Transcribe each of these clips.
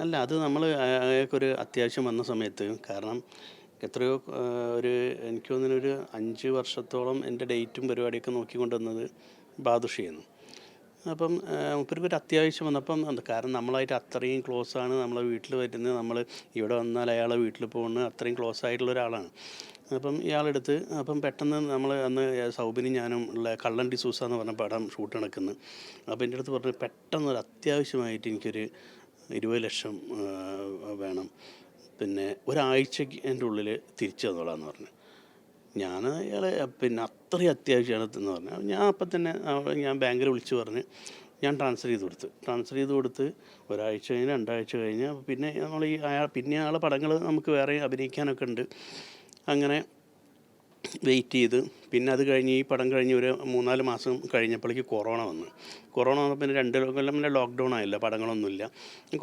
അല്ല അത് നമ്മൾ അയാൾക്കൊരു അത്യാവശ്യം വന്ന സമയത്ത് കാരണം എത്രയോ ഒരു എനിക്ക് തോന്നുന്നു ഒരു 5 വർഷത്തോളം എൻ്റെ ഡേറ്റും പരിപാടിയൊക്കെ നോക്കിക്കൊണ്ട് വന്നത് ബാദുഷയായിരുന്നു. അപ്പം മൂപ്പർക്കൊരു അത്യാവശ്യം വന്നപ്പം കാരണം നമ്മളായിട്ട് അത്രയും ക്ലോസാണ്. നമ്മളെ വീട്ടിൽ വരുന്നത്, നമ്മൾ ഇവിടെ വന്നാൽ അയാളെ വീട്ടിൽ പോകുന്നത് അത്രയും ക്ലോസ് ആയിട്ടുള്ള ഒരാളാണ്. അപ്പം ഇയാളെടുത്ത് അപ്പം പെട്ടെന്ന് നമ്മൾ അന്ന് സൗബിനും ഞാനും ഉള്ള കള്ളൻ ഡിസൂസ എന്ന് പറഞ്ഞ പടം ഷൂട്ട് നടക്കുന്നു. അപ്പോൾ എൻ്റെ അടുത്ത് പറഞ്ഞു പെട്ടെന്നൊരു അത്യാവശ്യമായിട്ട് എനിക്കൊരു 20 ലക്ഷം വേണം, പിന്നെ ഒരാഴ്ചയ്ക്ക് എൻ്റെ ഉള്ളിൽ തിരിച്ചു തന്നോളാന്ന് പറഞ്ഞു. ഞാൻ അയാളെ പിന്നെ അത്രയും അത്യാവശ്യമാണ് എന്ന് പറഞ്ഞു. ഞാൻ അപ്പം തന്നെ ഞാൻ ബാങ്കിൽ വിളിച്ച് പറഞ്ഞ് ഞാൻ ട്രാൻസ്ഫർ ചെയ്ത് കൊടുത്ത് ഒരാഴ്ച കഴിഞ്ഞ് 2 ആഴ്ച കഴിഞ്ഞ് പിന്നെ നമ്മൾ ഈ പിന്നെ ആളെ പടങ്ങൾ നമുക്ക് വേറെ അഭിനയിക്കാനൊക്കെ ഉണ്ട്. അങ്ങനെ വെയിറ്റ് ചെയ്ത് പിന്നെ അത് കഴിഞ്ഞ് ഈ പടം കഴിഞ്ഞ് ഒരു 3-4 മാസം കഴിഞ്ഞപ്പോഴേക്ക് കൊറോണ വന്നു. കൊറോണ വന്നപ്പോൾ പിന്നെ 2 കൊല്ലം പിന്നെ ലോക്ക്ഡൗൺ ആയില്ല, പടങ്ങളൊന്നുമില്ല.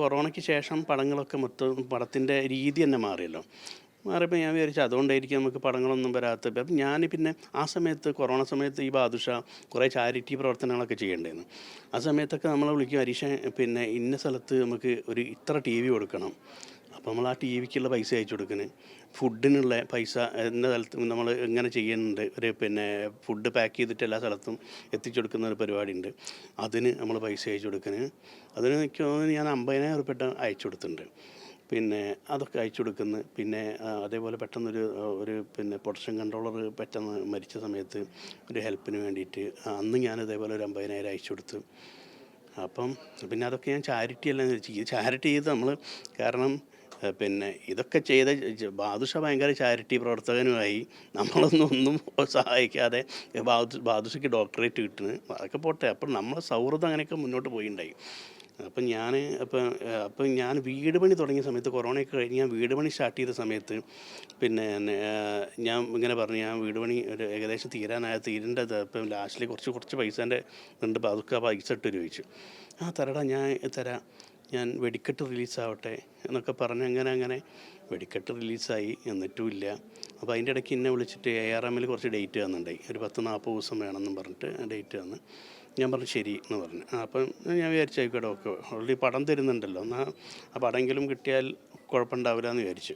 കൊറോണയ്ക്ക് ശേഷം പടങ്ങളൊക്കെ മൊത്തം പടത്തിൻ്റെ രീതി തന്നെ മാറിയല്ലോ. മാറിയപ്പോൾ ഞാൻ വിചാരിച്ചു അതുകൊണ്ടായിരിക്കും നമുക്ക് പടങ്ങളൊന്നും വരാത്തത്. അപ്പം ഞാൻ പിന്നെ ആ സമയത്ത് കൊറോണ സമയത്ത് ഈ ബാദുഷ കുറേ ചാരിറ്റി പ്രവർത്തനങ്ങളൊക്കെ ചെയ്യേണ്ടായിരുന്നു. ആ സമയത്തൊക്കെ നമ്മളെ വിളിക്കും, ഹരീഷ പിന്നെ ഇന്ന സ്ഥലത്ത് നമുക്ക് ഒരു ഇത്ര TV കൊടുക്കണം. അപ്പോൾ നമ്മൾ ആ TVക്കുള്ള പൈസ അയച്ചു കൊടുക്കണേ, ഫുഡിനുള്ള പൈസ എന്ന സ്ഥലത്തും നമ്മൾ എങ്ങനെ ചെയ്യുന്നുണ്ട്, ഒരു പിന്നെ ഫുഡ് പാക്ക് ചെയ്തിട്ട് എല്ലാ സ്ഥലത്തും എത്തിച്ചു കൊടുക്കുന്ന ഒരു പരിപാടി ഉണ്ട്. അതിന് നമ്മൾ പൈസ അയച്ചു കൊടുക്കണേ. അതിന് എനിക്ക് തോന്നുന്നു ഞാൻ 50,000 ഉറുപ്പിക അയച്ചു കൊടുത്തിട്ടുണ്ട്. പിന്നെ അതൊക്കെ അയച്ചു കൊടുക്കുന്നു. പിന്നെ അതേപോലെ പെട്ടെന്നൊരു പിന്നെ പൊട്ടൻഷൻ കൺട്രോളർ പെട്ടെന്ന് മരിച്ച സമയത്ത് ഒരു ഹെൽപ്പിന് വേണ്ടിയിട്ട് അന്ന് ഞാൻ ഇതേപോലെ ഒരു 50,000 അയച്ചു കൊടുത്തു. അപ്പം പിന്നെ അതൊക്കെ ഞാൻ ചാരിറ്റി എല്ലാം ചാരിറ്റി ചെയ്ത് നമ്മൾ കാരണം പിന്നെ ഇതൊക്കെ ചെയ്ത ബാദുഷ ഭയങ്കര ചാരിറ്റി പ്രവർത്തകനുമായി. ഒന്നും സഹായിക്കാതെ ബാദുഷയ്ക്ക് ഡോക്ടറേറ്റ് കിട്ടുന്നു, അതൊക്കെ പോട്ടെ. അപ്പം നമ്മളെ സൗഹൃദം അങ്ങനെയൊക്കെ മുന്നോട്ട് പോയിണ്ടായി. അപ്പം ഞാൻ വീട് പണി തുടങ്ങിയ സമയത്ത് കൊറോണയൊക്കെ കഴിഞ്ഞ് ഞാൻ വീട് പണി സ്റ്റാർട്ട് ചെയ്ത സമയത്ത് പിന്നെ ഞാൻ ഇങ്ങനെ പറഞ്ഞു ഞാൻ വീട് പണി ഒരു ഏകദേശം തീരേണ്ടത് ഇപ്പം ലാസ്റ്റിൽ കുറച്ച് പൈസേൻ്റെ ഉണ്ട്, അതൊക്കെ ആ പൈസ ഇട്ട് ചോദിച്ചു. തരടാ ഞാൻ തരാം, ഞാൻ വെടിക്കെട്ട് റിലീസാവട്ടെ എന്നൊക്കെ പറഞ്ഞ് അങ്ങനെ വെടിക്കെട്ട് റിലീസായി, എന്നിട്ടുമില്ല. അപ്പോൾ അതിൻ്റെ ഇടയ്ക്ക് എന്നെ വിളിച്ചിട്ട് ARMൽ കുറച്ച് ഡേറ്റ് തന്നിട്ടുണ്ടായി, ഒരു 10-40 ദിവസം വേണമെന്നും പറഞ്ഞിട്ട് ഡേറ്റ് തന്ന്. ഞാൻ പറഞ്ഞു ശരി എന്ന് പറഞ്ഞു. അപ്പം ഞാൻ വിചാരിച്ചായിക്കോട്ടെ, ഓക്കെ ഓൾറെഡി പടം തരുന്നുണ്ടല്ലോ, എന്നാൽ ആ പടമെങ്കിലും കിട്ടിയാൽ കുഴപ്പമുണ്ടാവില്ല എന്ന് വിചാരിച്ചു.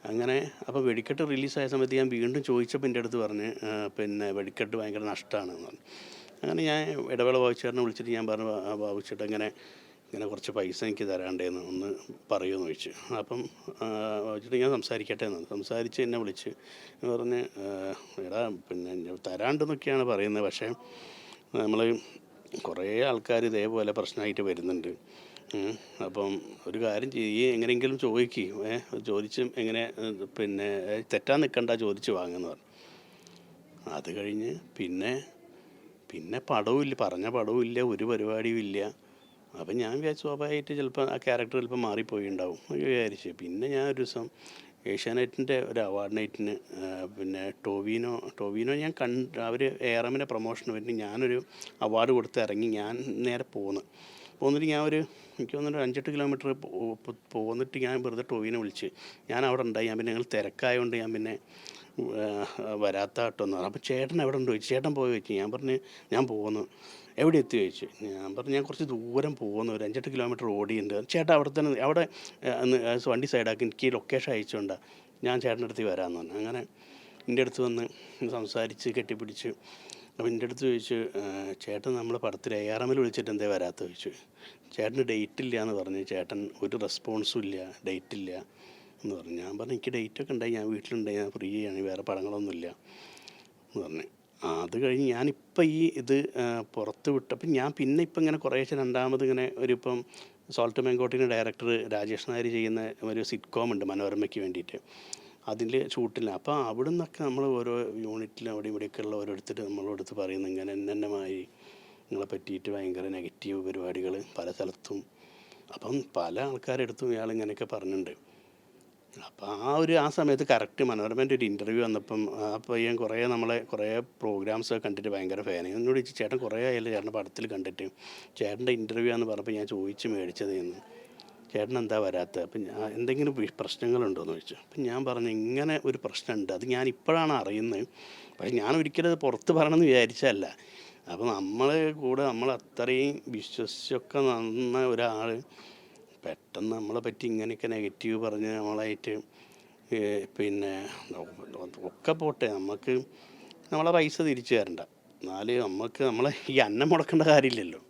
അങ്ങനെ അപ്പോൾ വെടിക്കെട്ട് റിലീസായ സമയത്ത് ഞാൻ വീണ്ടും ചോദിച്ചപ്പോൾ എൻ്റെ അടുത്ത് പറഞ്ഞ് പിന്നെ വെടിക്കെട്ട് ഭയങ്കര നഷ്ടമാണെന്ന് പറഞ്ഞു. അങ്ങനെ ഞാൻ ഇടവേള ബാബുച്ചേട്ടനെ വിളിച്ചിട്ട് ഞാൻ പറഞ്ഞു, ബാബുച്ചേട്ടൻ ഇങ്ങനെ കുറച്ച് പൈസ എനിക്ക് തരാണ്ടേന്ന് ഒന്ന് പറയുമെന്ന് ചോദിച്ചു. അപ്പം ബാബുച്ചേട്ടൻ ഞാൻ സംസാരിക്കട്ടെ എന്ന് സംസാരിച്ച് എന്നെ വിളിച്ച് പറഞ്ഞ് എടാ പിന്നെ തരാണ്ടെന്നൊക്കെയാണ് പറയുന്നത്, പക്ഷേ നമ്മൾ കുറേ ആൾക്കാർ ഇതേപോലെ പ്രശ്നമായിട്ട് വരുന്നുണ്ട്. അപ്പം ഒരു കാര്യം ചെയ്യ്, എങ്ങനെയെങ്കിലും ചോദിച്ചും എങ്ങനെ പിന്നെ തെറ്റാൻ നിൽക്കണ്ട, ചോദിച്ച് വാങ്ങുമെന്ന് പറഞ്ഞു. അത് കഴിഞ്ഞ് പിന്നെ പടവുമില്ല, പറഞ്ഞ പടവുമില്ല, ഒരു പരിപാടിയും ഇല്ല. അപ്പം ഞാൻ വിചാരിച്ചു സ്വാഭാവികമായിട്ട് ചിലപ്പോൾ ആ ക്യാരക്ടർ ചിലപ്പോൾ മാറിപ്പോയിണ്ടാവും വിചാരിച്ചു. പിന്നെ ഞാൻ ഒരു ദിവസം ഏഷ്യാനെറ്റിൻ്റെ ഒരു അവാർഡ് നൈറ്റിന് പിന്നെ ടോവിനോ ഞാൻ അവർ ARMൻ്റെ പ്രൊമോഷന് വേണ്ടി ഞാനൊരു അവാർഡ് കൊടുത്ത് ഇറങ്ങി. ഞാൻ നേരെ പോന്നിട്ട് എനിക്ക് തോന്നുന്നു 5-8 കിലോമീറ്റർ പോന്നിട്ട് ഞാൻ വെറുതെ ടോവിനെ വിളിച്ച് ഞാൻ അവിടെ ഉണ്ടായി. ഞാൻ പിന്നെ ഞങ്ങൾ തിരക്കായതുകൊണ്ട് ഞാൻ പിന്നെ വരാത്ത കേട്ടോ എന്ന് പറഞ്ഞു. അപ്പോൾ ചേട്ടൻ എവിടെ ഉണ്ട് ചോദിച്ചു. ചേട്ടൻ പോയി ചോദിച്ചു. ഞാൻ പറഞ്ഞു ഞാൻ പോകുന്നു. എവിടെ എത്തി ചോദിച്ചു. ഞാൻ പറഞ്ഞു ഞാൻ കുറച്ച് ദൂരം പോകുന്നു, ഒരു 5-8 കിലോമീറ്റർ ഓടിയുണ്ട്. ചേട്ടാ അവിടെ തന്നെ അവിടെ വണ്ടി സൈഡാക്കി എനിക്ക് ലൊക്കേഷൻ അയച്ചുകൊണ്ടാണ് ഞാൻ ചേട്ടൻ്റെ അടുത്ത് വരാമെന്ന് പറഞ്ഞു. അങ്ങനെ എൻ്റെ അടുത്ത് വന്ന് സംസാരിച്ച് കെട്ടിപ്പിടിച്ച്. അപ്പോൾ എൻ്റെ അടുത്ത് ചോദിച്ചു, ചേട്ടൻ നമ്മളെ പടത്തിൽ ARMൽ വിളിച്ചിട്ട് എന്തേ വരാത്ത ചോദിച്ചു. ചേട്ടന് ഡേറ്റ് ഇല്ല എന്ന് പറഞ്ഞു. ചേട്ടൻ ഒരു റെസ്പോൺസും ഇല്ല, ഡേറ്റ് ഇല്ല എന്ന് പറഞ്ഞു. ഞാൻ പറഞ്ഞു എനിക്ക് ഡേറ്റൊക്കെ ഉണ്ടായി, ഞാൻ വീട്ടിലുണ്ടായി, ഞാൻ ഫ്രീ ആണ്, വേറെ പടങ്ങളൊന്നുമില്ല എന്ന് പറഞ്ഞു. അത് കഴിഞ്ഞ് ഞാനിപ്പോൾ ഇത് പുറത്ത് വിട്ടപ്പം ഞാൻ പിന്നെ ഇപ്പം ഇങ്ങനെ കുറേശ്ശെ രണ്ടാമത് ഇങ്ങനെ ഇപ്പം സോൾട്ട് മെങ്കോട്ടിൻ്റെ ഡയറക്ടർ രാജേഷ് നായർ ചെയ്യുന്ന ഒരു സിറ്റ്കോം ഉണ്ട് മനോരമയ്ക്ക് വേണ്ടിയിട്ട്, അതിൽ ഷൂട്ടില്ല. അപ്പോൾ അവിടെ നിന്നൊക്കെ നമ്മൾ ഓരോ യൂണിറ്റിലും അവിടെ ഇവിടെയൊക്കെ ഉള്ള ഓരോരുത്തർ നമ്മളോടത്ത് പറയുന്നു ഇങ്ങനെ എന്നമായി നിങ്ങളെ പറ്റിയിട്ട് ഭയങ്കര നെഗറ്റീവ് പരിപാടികൾ പല സ്ഥലത്തും. അപ്പം പല ആൾക്കാരെടുത്തും ഇയാൾ ഇങ്ങനെയൊക്കെ പറഞ്ഞിട്ടുണ്ട്. അപ്പോൾ ആ സമയത്ത് കറക്റ്റ് മനോരമേൻ്റെ ഒരു ഇൻ്റർവ്യൂ വന്നപ്പം പയ്യൻ കുറേ പ്രോഗ്രാംസൊക്കെ കണ്ടിട്ട് ഭയങ്കര ഫാൻ. എന്നോട് ചോദിച്ചു ചേട്ടൻ കുറേ ആയാലും ചേട്ടൻ്റെ പടത്തിൽ കണ്ടിട്ട് ചേട്ടൻ്റെ ഇൻ്റർവ്യൂ ആണെന്ന് പറഞ്ഞപ്പോൾ ഞാൻ ചോദിച്ച് മേടിച്ചതെന്ന്, ചേട്ടൻ എന്താ വരാത്തത്, അപ്പം എന്തെങ്കിലും പ്രശ്നങ്ങളുണ്ടോയെന്ന് ചോദിച്ചു. അപ്പം ഞാൻ പറഞ്ഞു ഇങ്ങനെ ഒരു പ്രശ്നമുണ്ട്, അത് ഞാൻ ഇപ്പോഴാണ് അറിയുന്നത്, പക്ഷേ ഞാൻ ഒരിക്കലും അത് പുറത്ത് പറയണമെന്ന് വിചാരിച്ചതല്ല. അപ്പോൾ നമ്മൾ അത്രയും വിശ്വസിച്ചൊക്കെ നന്ന ഒരാൾ പെട്ടെന്ന് നമ്മളെ പറ്റി ഇങ്ങനെയൊക്കെ നെഗറ്റീവ് പറഞ്ഞ് നമ്മളായിട്ട് പിന്നെ ഒക്കെ പോട്ടെ, നമുക്ക് നമ്മളെ പൈസ തിരിച്ചു തരണ്ട, എന്നാലും നമുക്ക് നമ്മളെ ഈ അന്നം മുടക്കേണ്ട കാര്യമില്ലല്ലോ.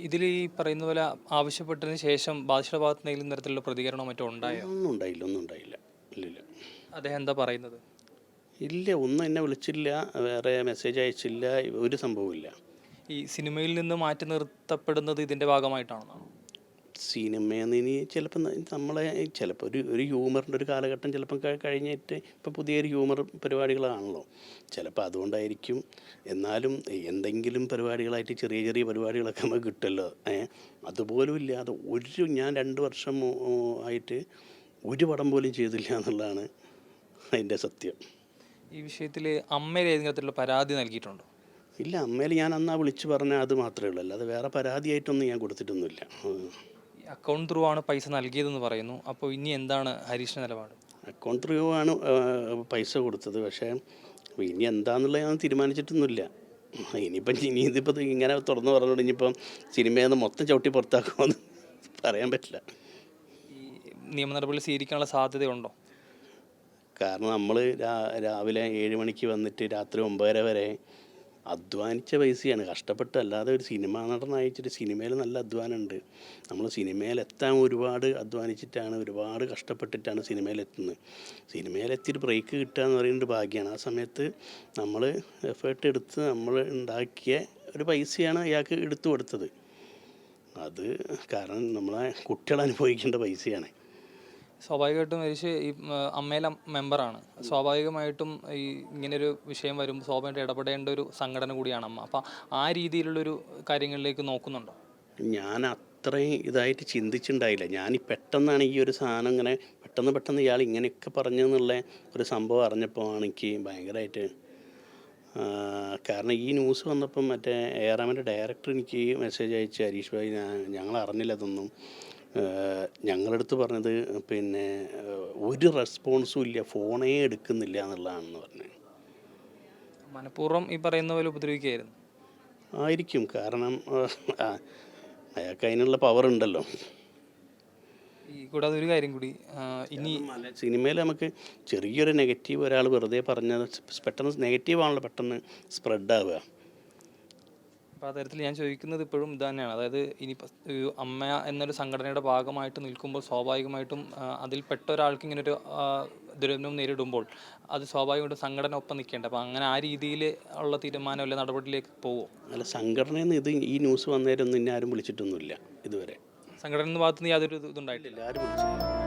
ഇതിൽ ഈ പറയുന്ന പോലെ ആവശ്യപ്പെട്ടതിന് ശേഷം ബാദുഷയുടെ ഭാഗത്ത് നിന്ന് ഏതെങ്കിലും തരത്തിലുള്ള പ്രതികരണമോ മറ്റോ ഉണ്ടായോ? ഒന്നും ഉണ്ടായില്ല. ഇല്ലില്ല. അദ്ദേഹം എന്താ പറയുന്നത്? ഇല്ല, ഒന്നും എന്നെ വിളിച്ചില്ല, വേറെ മെസ്സേജ് അയച്ചില്ല, ഒരു സംഭവമില്ല. ഈ സിനിമയിൽ നിന്ന് മാറ്റി നിർത്തപ്പെടുന്നത് ഇതിൻ്റെ ഭാഗമായിട്ടാണോ? സിനിമയെന്ന് ഇനി ചിലപ്പോൾ നമ്മളെ ചിലപ്പോൾ ഒരു ഹ്യൂമറിൻ്റെ ഒരു കാലഘട്ടം ചിലപ്പം കഴിഞ്ഞിട്ട് ഇപ്പോൾ പുതിയൊരു ഹ്യൂമർ പരിപാടികളാണല്ലോ, ചിലപ്പോൾ അതുകൊണ്ടായിരിക്കും. എന്നാലും എന്തെങ്കിലും പരിപാടികളായിട്ട് ചെറിയ ചെറിയ പരിപാടികളൊക്കെ നമുക്ക് കിട്ടുമല്ലോ. അതുപോലും ഇല്ലാതെ ഞാൻ 2 വർഷം ആയിട്ട് ഒരു പടം പോലും ചെയ്തില്ല എന്നുള്ളതാണ് അതിൻ്റെ സത്യം. ഈ വിഷയത്തിൽ അമ്മയിൽ ഏതെങ്കിലും തരത്തിലുള്ള പരാതി നൽകിയിട്ടുണ്ടോ? ഇല്ല, അമ്മയിൽ ഞാൻ അന്നാ വിളിച്ച് പറഞ്ഞാൽ അത് മാത്രമേ ഉള്ളൂ, അല്ലാതെ വേറെ പരാതിയായിട്ടൊന്നും ഞാൻ കൊടുത്തിട്ടൊന്നുമില്ല. അക്കൗണ്ട് ത്രൂ ആണ് പൈസ നൽകിയതെന്ന് പറയുന്നു. അപ്പോൾ ഇനി എന്താണ് ഹരീഷിൻ്റെ നിലപാട്? അക്കൗണ്ട് ത്രൂ ആണ് പൈസ കൊടുത്തത്, പക്ഷേ ഇനി എന്താണെന്നുള്ളത് ഞാൻ തീരുമാനിച്ചിട്ടൊന്നുമില്ല. ഇതിപ്പോൾ ഇങ്ങനെ തുറന്ന് പറഞ്ഞുകൊണ്ട് ഇനിയിപ്പം സിനിമയിൽ നിന്ന് മൊത്തം ചവിട്ടി പുറത്താക്കുമെന്ന് പറയാൻ പറ്റില്ല. ഈ നിയമ നടപടി സ്വീകരിക്കാനുള്ള സാധ്യതയുണ്ടോ? കാരണം നമ്മൾ രാവിലെ 7 മണിക്ക് വന്നിട്ട് രാത്രി 9 വരെ അധ്വാനിച്ച പൈസയാണ്, കഷ്ടപ്പെട്ട്. അല്ലാതെ ഒരു സിനിമ നടനായിട്ടൊരു സിനിമയിൽ നല്ല അധ്വാനമുണ്ട്. നമ്മൾ സിനിമയിലെത്താൻ ഒരുപാട് അധ്വാനിച്ചിട്ടാണ്, ഒരുപാട് കഷ്ടപ്പെട്ടിട്ടാണ് സിനിമയിലെത്തുന്നത്. സിനിമയിലെത്തിയിട്ട് ബ്രേക്ക് കിട്ടുക എന്ന് പറയുന്നത് ഭാഗ്യമാണ്. ആ സമയത്ത് നമ്മൾ എഫേർട്ട് എടുത്ത് നമ്മൾ ഉണ്ടാക്കിയ ഒരു പൈസയാണ് അയാൾക്ക് എടുത്തു കൊടുത്തത്. അത് കാരണം നമ്മളെ കുട്ടികൾ അനുഭവിക്കേണ്ട പൈസയാണ്. സ്വാഭാവികമായിട്ടും ഹരീഷ് ഈ അമ്മയിലെ മെമ്പറാണ്. സ്വാഭാവികമായിട്ടും ഈ ഇങ്ങനൊരു വിഷയം വരുമ്പോൾ സ്വാഭാവികമായിട്ട് ഇടപെടേണ്ട ഒരു സംഘടന കൂടിയാണ് അമ്മ. അപ്പം ആ രീതിയിലുള്ളൊരു കാര്യങ്ങളിലേക്ക് നോക്കുന്നുണ്ടോ? ഞാൻ അത്രയും ഇതായിട്ട് ചിന്തിച്ചിട്ടുണ്ടായില്ല. പെട്ടെന്നാണ് ഈ ഒരു സാധനം ഇങ്ങനെ പെട്ടെന്ന് ഇയാൾ ഇങ്ങനെയൊക്കെ പറഞ്ഞെന്നുള്ള ഒരു സംഭവം അറിഞ്ഞപ്പോൾ ആണ് എനിക്ക് ഭയങ്കരമായിട്ട്, കാരണം ഈ ന്യൂസ് വന്നപ്പം മറ്റേ ഏറാമിൻ്റെ ഡയറക്ടർ എനിക്ക് മെസ്സേജ് അയച്ച്, ഹരീഷ് ഭായി ഞങ്ങൾ അറിഞ്ഞില്ല ഇതൊന്നും, ഞങ്ങളടുത്ത് പറഞ്ഞത് പിന്നെ ഒരു റെസ്പോൺസും ഇല്ല, ഫോണേ എടുക്കുന്നില്ല എന്നുള്ളതാണെന്ന് പറഞ്ഞത്. മനഃപൂർവ്വം ഈ പറയുന്ന പോലെ ഉപദ്രവിക്കുകയായിരുന്നു ആയിരിക്കും, കാരണം അയാൾക്ക് അതിനുള്ള പവർ ഉണ്ടല്ലോ. ഈ കൂടാതെ ഒരു കാര്യം കൂടി, ഇനി സിനിമയിൽ നമുക്ക് ചെറിയൊരു നെഗറ്റീവ് ഒരാൾ വെറുതെ പറഞ്ഞത് പെട്ടെന്ന് നെഗറ്റീവാണല്ലോ പെട്ടെന്ന് സ്പ്രെഡ് ആവുക. അപ്പോൾ ആ തരത്തിൽ ഞാൻ ചോദിക്കുന്നത് ഇപ്പോഴും ഇത് തന്നെയാണ്. അതായത് ഇനിയിപ്പോൾ അമ്മ എന്നൊരു സംഘടനയുടെ ഭാഗമായിട്ട് നിൽക്കുമ്പോൾ സ്വാഭാവികമായിട്ടും അതിൽപ്പെട്ട ഒരാൾക്ക് ഇങ്ങനൊരു ദുരന്തം നേരിടുമ്പോൾ അത് സ്വാഭാവികമായിട്ടും സംഘടന ഒപ്പം നിൽക്കേണ്ടത്. അപ്പോൾ അങ്ങനെ ആ രീതിയിൽ ഉള്ള തീരുമാനം അല്ലെ നടപടിയിലേക്ക് പോകുമോ? അല്ല, സംഘടനയിൽ നിന്ന് ഈ ന്യൂസ് വന്നേരൊന്നും ഇന്നെ ആരും വിളിച്ചിട്ടൊന്നുമില്ല ഇതുവരെ. സംഘടന ഭാഗത്തുനിന്ന് യാതൊരു ഇതുണ്ടായിട്ടില്ല, ആരും വിളിച്ചിട്ടില്ല.